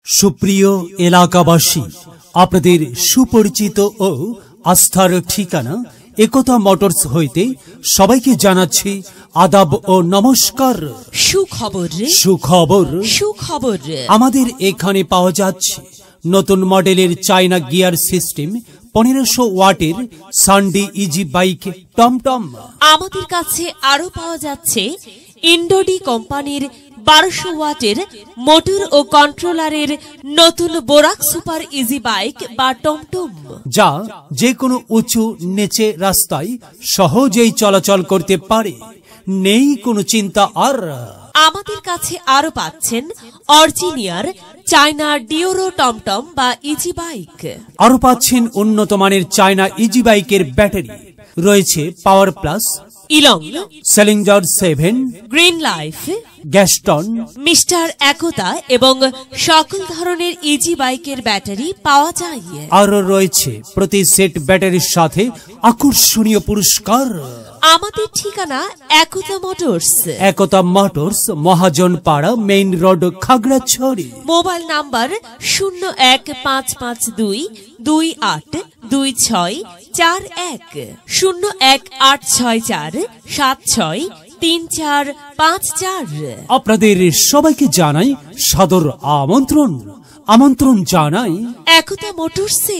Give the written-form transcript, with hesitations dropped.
সুপ্রিয় এলাকাবাসী, আপনাদের সুপরিচিত ও আস্থার ঠিকানা একতা মোটরস হইতে সবাইকে জানাচ্ছি আদাব ও নমস্কার। সুখবর আমাদের এখানে পাওয়া যাচ্ছে নতুন মডেলের চায়না গিয়ার সিস্টেম 1500 ওয়াটের সানডে ইজি বাইক টমটম। আমাদের কাছে আরো পাওয়া যাচ্ছে ইন্ডোডি কোম্পানির 1200 ওয়াটের মোটর ও কন্ট্রোলারের নতুন বোরাক সুপার ইজি বাইক বা টমটম, যা যে কোনো উঁচু নিচে রাস্তায় সহজেই চলাচল করতে পারে, নেই কোনো চিন্তা আর। আমাদের কাছে আরো পাচ্ছেন অরিজিনিয়ার চায়না ডিওরো টমটম বা ইজি বাইক। আরো পাচ্ছেন উন্নত মানের চায়না ইজি বাইকের ব্যাটারি, রয়েছে পাওয়ার প্লাস, ইলং, স্যালিঞ্জার 7, গ্রিন লাইফ, গ্যাস্টন, মিস্টার একতা এবং সকল ধরনের ইজি বাইকের ব্যাটারি পাওয়া যায়। আরো রয়েছে প্রতি সেট ব্যাটারির সাথে আকর্ষণীয় পুরস্কার। আমাদের ঠিকানা একতা motors, Mahajan Para, main road, Khagrachari. Mobile number 015322826264 01864763454। আপনাদের সবাইকে জানাই সাদর আমন্ত্রণ জানাই একতা মোটরসে।